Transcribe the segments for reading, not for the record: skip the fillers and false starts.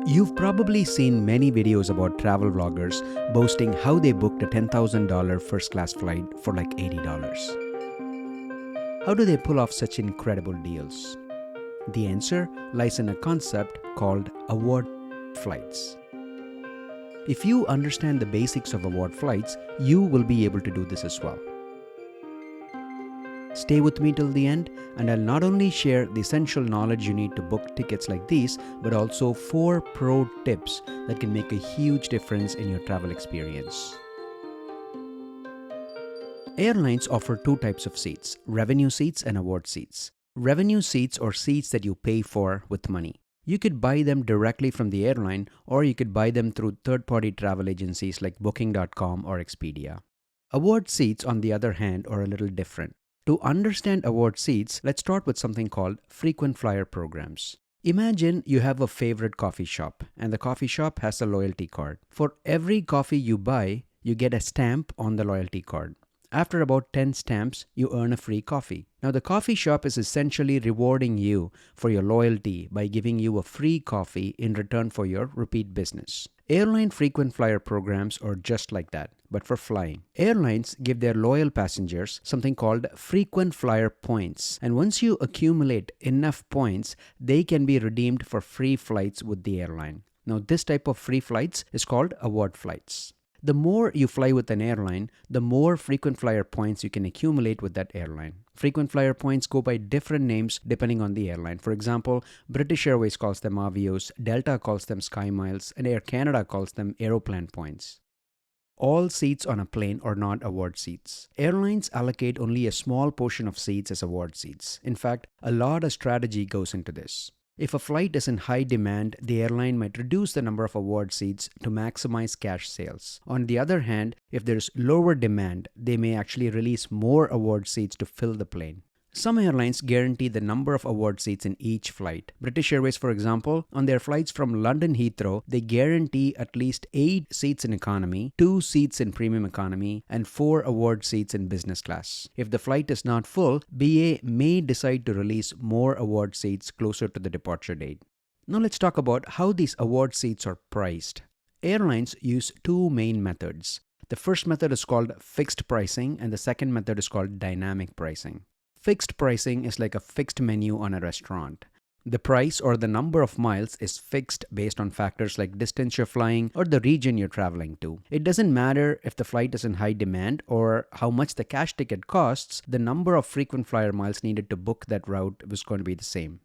You've probably seen many videos about travel vloggers boasting how they booked a $10,000 first class flight for like $80. How do they pull off such incredible deals? The answer lies in a concept called award flights. If you understand the basics of award flights, you will be able to do this as well. Stay with me till the end, and I'll not only share the essential knowledge you need to book tickets like these, but also 4 pro tips that can make a huge difference in your travel experience. Airlines offer 2 types of seats: revenue seats and award seats. Revenue seats are seats that you pay for with money. You could buy them directly from the airline, or you could buy them through third-party travel agencies like Booking.com or Expedia. Award seats, on the other hand, are a little different. To understand award seats, let's start with something called frequent flyer programs. Imagine you have a favorite coffee shop, and the coffee shop has a loyalty card. For every coffee you buy, you get a stamp on the loyalty card. After about 10 stamps, you earn a free coffee. Now, the coffee shop is essentially rewarding you for your loyalty by giving you a free coffee in return for your repeat business. Airline frequent flyer programs are just like that, but for flying. Airlines give their loyal passengers something called frequent flyer points, and once you accumulate enough points, they can be redeemed for free flights with the airline. Now, this type of free flights is called award flights. The more you fly with an airline, the more frequent flyer points you can accumulate with that airline. Frequent flyer points go by different names depending on the airline. For example, British Airways calls them Avios, Delta calls them Sky Miles, and Air Canada calls them Aeroplan points. All seats on a plane are not award seats. Airlines allocate only a small portion of seats as award seats. In fact, a lot of strategy goes into this. If a flight is in high demand, the airline might reduce the number of award seats to maximize cash sales. On the other hand, if there's lower demand, they may actually release more award seats to fill the plane. Some airlines guarantee the number of award seats in each flight. British Airways, for example, on their flights from London Heathrow, they guarantee at least 8 seats in economy, 2 seats in premium economy, and 4 award seats in business class. If the flight is not full, BA may decide to release more award seats closer to the departure date. Now let's talk about how these award seats are priced. Airlines use 2 main methods. The first method is called fixed pricing, and the second method is called dynamic pricing. Fixed pricing is like a fixed menu on a restaurant. The price or the number of miles is fixed based on factors like distance you're flying or the region you're traveling to. It doesn't matter if the flight is in high demand or how much the cash ticket costs, the number of frequent flyer miles needed to book that route was going to be the same.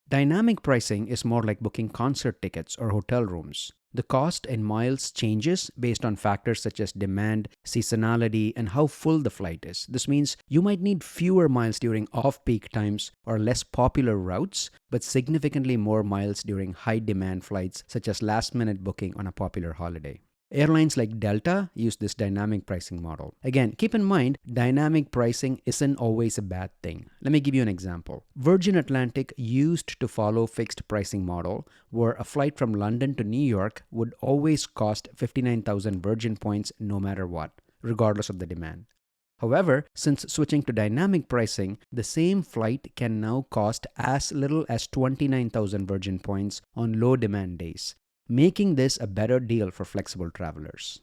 Dynamic pricing is more like booking concert tickets or hotel rooms. The cost in miles changes based on factors such as demand, seasonality, and how full the flight is. This means you might need fewer miles during off-peak times or less popular routes, but significantly more miles during high-demand flights such as last-minute booking on a popular holiday. Airlines like Delta use this dynamic pricing model. Again, keep in mind, dynamic pricing isn't always a bad thing. Let me give you an example. Virgin Atlantic used to follow fixed pricing model where a flight from London to New York would always cost 59,000 Virgin points no matter what, regardless of the demand. However, since switching to dynamic pricing, the same flight can now cost as little as 29,000 Virgin points on low demand days, making this a better deal for flexible travelers.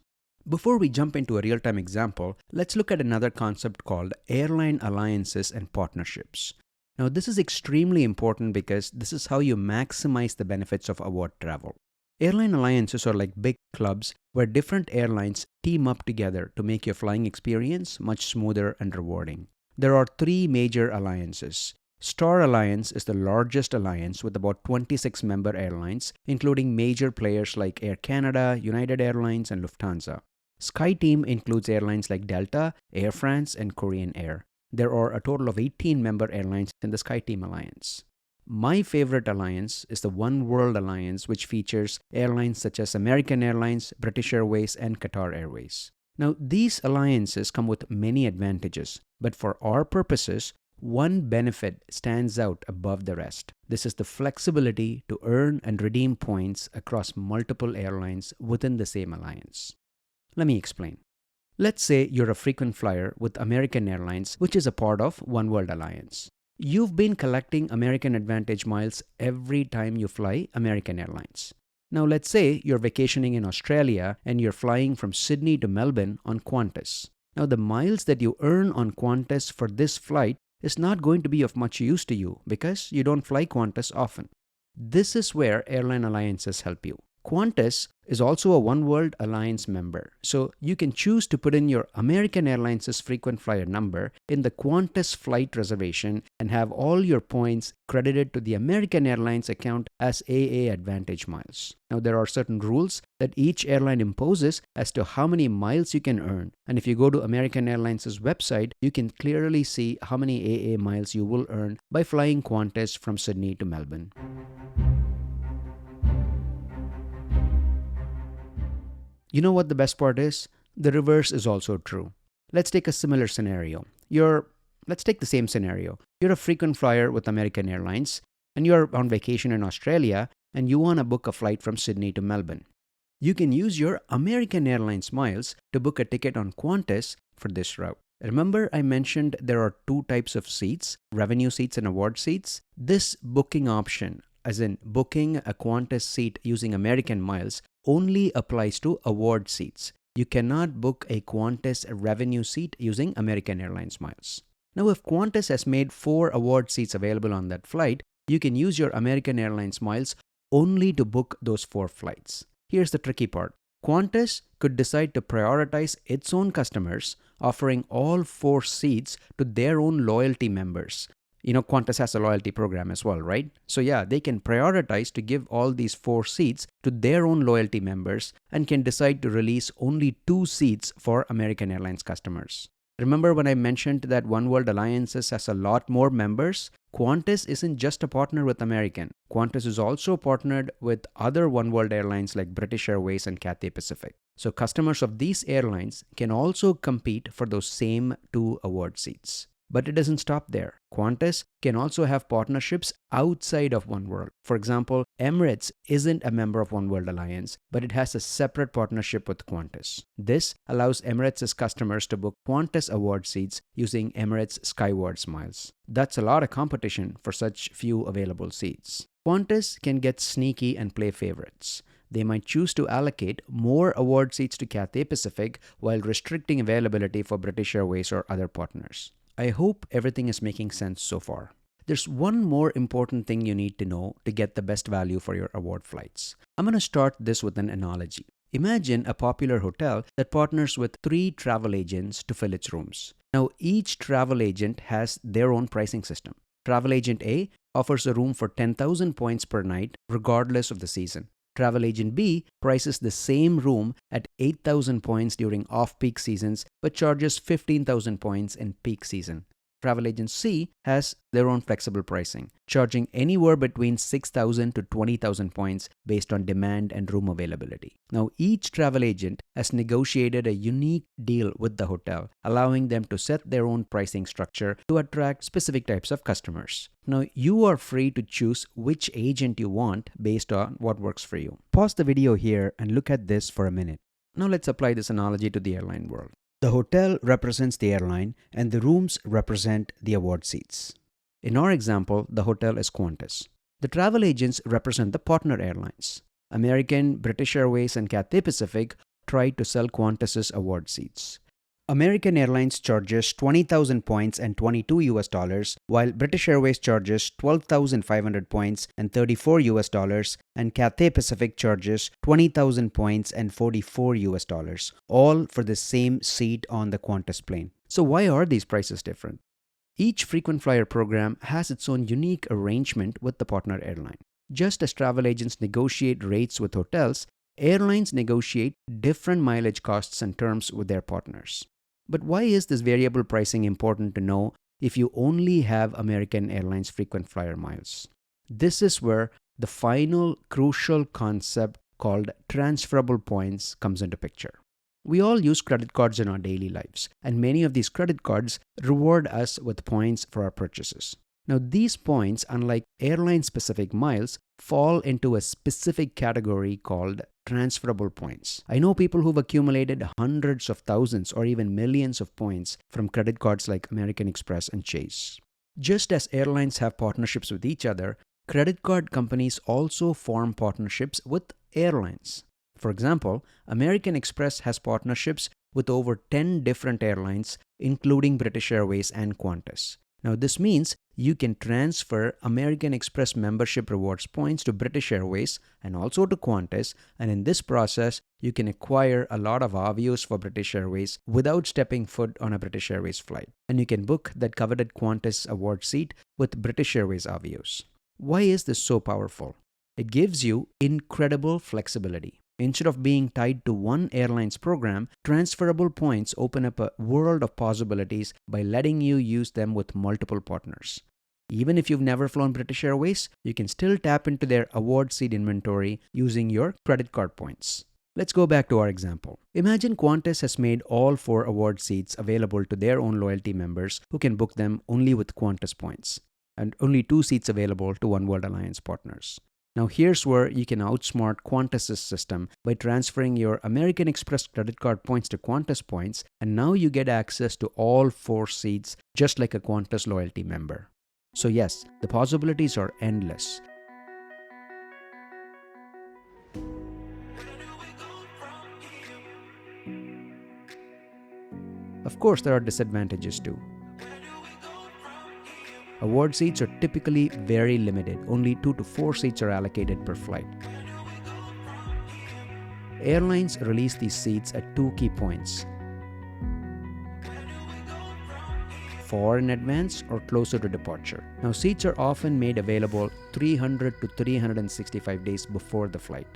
Before we jump into a real-time example, let's look at another concept called airline alliances and partnerships. Now, this is extremely important because this is how you maximize the benefits of award travel. Airline alliances are like big clubs where different airlines team up together to make your flying experience much smoother and rewarding. There are 3 major alliances. Star Alliance is the largest alliance with about 26 member airlines, including major players like Air Canada, United Airlines, and Lufthansa. SkyTeam includes airlines like Delta, Air France, and Korean Air. There are a total of 18 member airlines in the SkyTeam Alliance. My favorite alliance is the One World Alliance, which features airlines such as American Airlines, British Airways, and Qatar Airways. Now, these alliances come with many advantages, but for our purposes, one benefit stands out above the rest. This is the flexibility to earn and redeem points across multiple airlines within the same alliance. Let me explain. Let's say you're a frequent flyer with American Airlines, which is a part of One World Alliance. You've been collecting American Advantage miles every time you fly American Airlines. Now let's say you're vacationing in Australia and you're flying from Sydney to Melbourne on Qantas. Now the miles that you earn on Qantas for this flight is not going to be of much use to you because you don't fly Qantas often. This is where airline alliances help you. Qantas is also a One World Alliance member, so you can choose to put in your American Airlines' frequent flyer number in the Qantas flight reservation and have all your points credited to the American Airlines account as AA Advantage miles. Now, there are certain rules that each airline imposes as to how many miles you can earn, and if you go to American Airlines' website, you can clearly see how many AA miles you will earn by flying Qantas from Sydney to Melbourne. You know what the best part is? The reverse is also true. Let's take a similar scenario. Let's take the same scenario. You're a frequent flyer with American Airlines and you're on vacation in Australia and you want to book a flight from Sydney to Melbourne. You can use your American Airlines miles to book a ticket on Qantas for this route. Remember I mentioned there are two types of seats, revenue seats and award seats? This booking option, as in booking a Qantas seat using American miles, only applies to award seats. You cannot book a Qantas revenue seat using American Airlines miles. Now, if Qantas has made 4 award seats available on that flight, you can use your American Airlines miles only to book those 4 flights. Here's the tricky part. Qantas could decide to prioritize its own customers, offering all 4 seats to their own loyalty members. You know, Qantas has a loyalty program as well, right? So yeah, they can prioritize to give all these 4 seats to their own loyalty members and can decide to release only 2 seats for American Airlines customers. Remember when I mentioned that One World Alliances has a lot more members? Qantas isn't just a partner with American. Qantas is also partnered with other One World airlines like British Airways and Cathay Pacific. So customers of these airlines can also compete for those same 2 award seats. But it doesn't stop there. Qantas can also have partnerships outside of One World. For example, Emirates isn't a member of One World Alliance, but it has a separate partnership with Qantas. This allows Emirates' customers to book Qantas award seats using Emirates Skywards miles. That's a lot of competition for such few available seats. Qantas can get sneaky and play favorites. They might choose to allocate more award seats to Cathay Pacific while restricting availability for British Airways or other partners. I hope everything is making sense so far. There's one more important thing you need to know to get the best value for your award flights. I'm going to start this with an analogy. Imagine a popular hotel that partners with 3 travel agents to fill its rooms. Now, each travel agent has their own pricing system. Travel agent A offers a room for 10,000 points per night, regardless of the season. Travel agent B prices the same room at 8,000 points during off-peak seasons but charges 15,000 points in peak season. Travel agent C has their own flexible pricing, charging anywhere between 6,000 to 20,000 points based on demand and room availability. Now, each travel agent has negotiated a unique deal with the hotel, allowing them to set their own pricing structure to attract specific types of customers. Now, you are free to choose which agent you want based on what works for you. Pause the video here and look at this for a minute. Now, let's apply this analogy to the airline world. The hotel represents the airline and the rooms represent the award seats. In our example, the hotel is Qantas. The travel agents represent the partner airlines. American, British Airways, and Cathay Pacific try to sell Qantas's award seats. American Airlines charges 20,000 points and $22, while British Airways charges 12,500 points and $34, and Cathay Pacific charges 20,000 points and $44, all for the same seat on the Qantas plane. So why are these prices different? Each frequent flyer program has its own unique arrangement with the partner airline. Just as travel agents negotiate rates with hotels, airlines negotiate different mileage costs and terms with their partners. But why is this variable pricing important to know if you only have American Airlines frequent flyer miles? This is where the final crucial concept called transferable points comes into picture. We all use credit cards in our daily lives, and many of these credit cards reward us with points for our purchases. Now, these points, unlike airline-specific miles, fall into a specific category called transferable points. I know people who've accumulated hundreds of thousands or even millions of points from credit cards like American Express and Chase. Just as airlines have partnerships with each other, credit card companies also form partnerships with airlines. For example, American Express has partnerships with over 10 different airlines, including British Airways and Qantas. Now, this means you can transfer American Express membership rewards points to British Airways and also to Qantas, and in this process, you can acquire a lot of Avios for British Airways without stepping foot on a British Airways flight. And you can book that coveted Qantas award seat with British Airways Avios. Why is this so powerful? It gives you incredible flexibility. Instead of being tied to one airline's program, transferable points open up a world of possibilities by letting you use them with multiple partners. Even if you've never flown British Airways, you can still tap into their award seat inventory using your credit card points. Let's go back to our example. Imagine Qantas has made all 4 award seats available to their own loyalty members who can book them only with Qantas points, and only 2 seats available to One World Alliance partners. Now here's where you can outsmart Qantas's system by transferring your American Express credit card points to Qantas points, and now you get access to all 4 seats just like a Qantas loyalty member. So yes, the possibilities are endless. Of course, there are disadvantages too. Award seats are typically very limited. Only 2 to 4 seats are allocated per flight. Airlines release these seats at 2 key points: far in advance or closer to departure. Now, seats are often made available 300 to 365 days before the flight.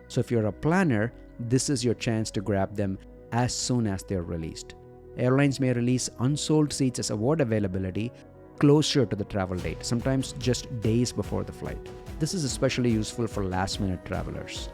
So if you're a planner, this is your chance to grab them as soon as they're released. Airlines may release unsold seats as award availability closer to the travel date, sometimes just days before the flight. This is especially useful for last-minute travelers.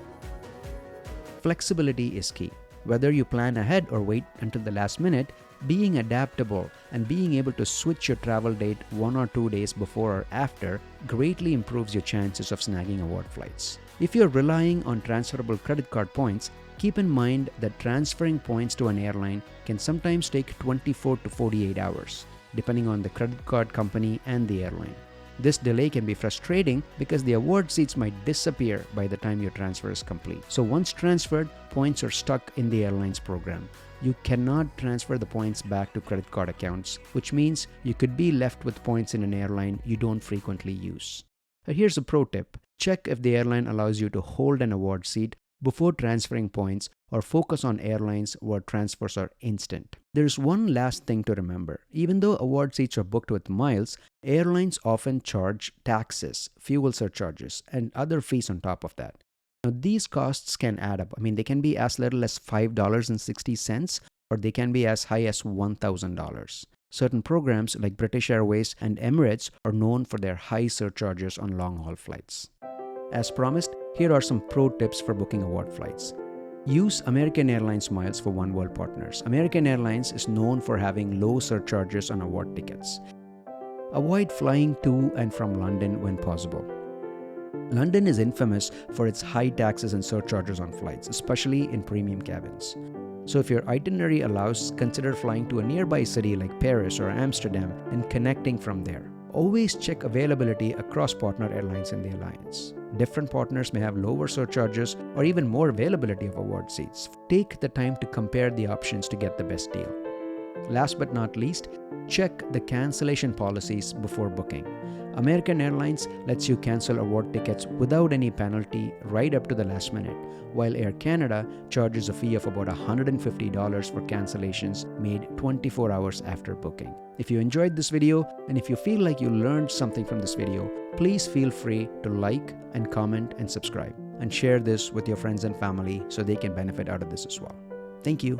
Flexibility is key. Whether you plan ahead or wait until the last minute, being adaptable and being able to switch your travel date 1 or 2 days before or after greatly improves your chances of snagging award flights. If you're relying on transferable credit card points, keep in mind that transferring points to an airline can sometimes take 24 to 48 hours. Depending on the credit card company and the airline. This delay can be frustrating because the award seats might disappear by the time your transfer is complete. So once transferred, points are stuck in the airline's program. You cannot transfer the points back to credit card accounts, which means you could be left with points in an airline you don't frequently use. Here's a pro tip. Check if the airline allows you to hold an award seat before transferring points, or focus on airlines where transfers are instant. There's one last thing to remember. Even though award seats are booked with miles, airlines often charge taxes, fuel surcharges, and other fees on top of that. Now, these costs can add up. They can be as little as $5.60, or they can be as high as $1,000. Certain programs like British Airways and Emirates are known for their high surcharges on long-haul flights. As promised, here are some pro tips for booking award flights. Use American Airlines miles for One World partners. American Airlines is known for having low surcharges on award tickets. Avoid flying to and from London when possible. London is infamous for its high taxes and surcharges on flights, especially in premium cabins. So if your itinerary allows, consider flying to a nearby city like Paris or Amsterdam and connecting from there. Always check availability across partner airlines in the alliance. Different partners may have lower surcharges or even more availability of award seats. Take the time to compare the options to get the best deal. Last but not least, check the cancellation policies before booking. American Airlines lets you cancel award tickets without any penalty right up to the last minute, while Air Canada charges a fee of about $150 for cancellations made 24 hours after booking. If you enjoyed this video and if you feel like you learned something from this video, please feel free to like and comment and subscribe, and share this with your friends and family so they can benefit out of this as well. Thank you.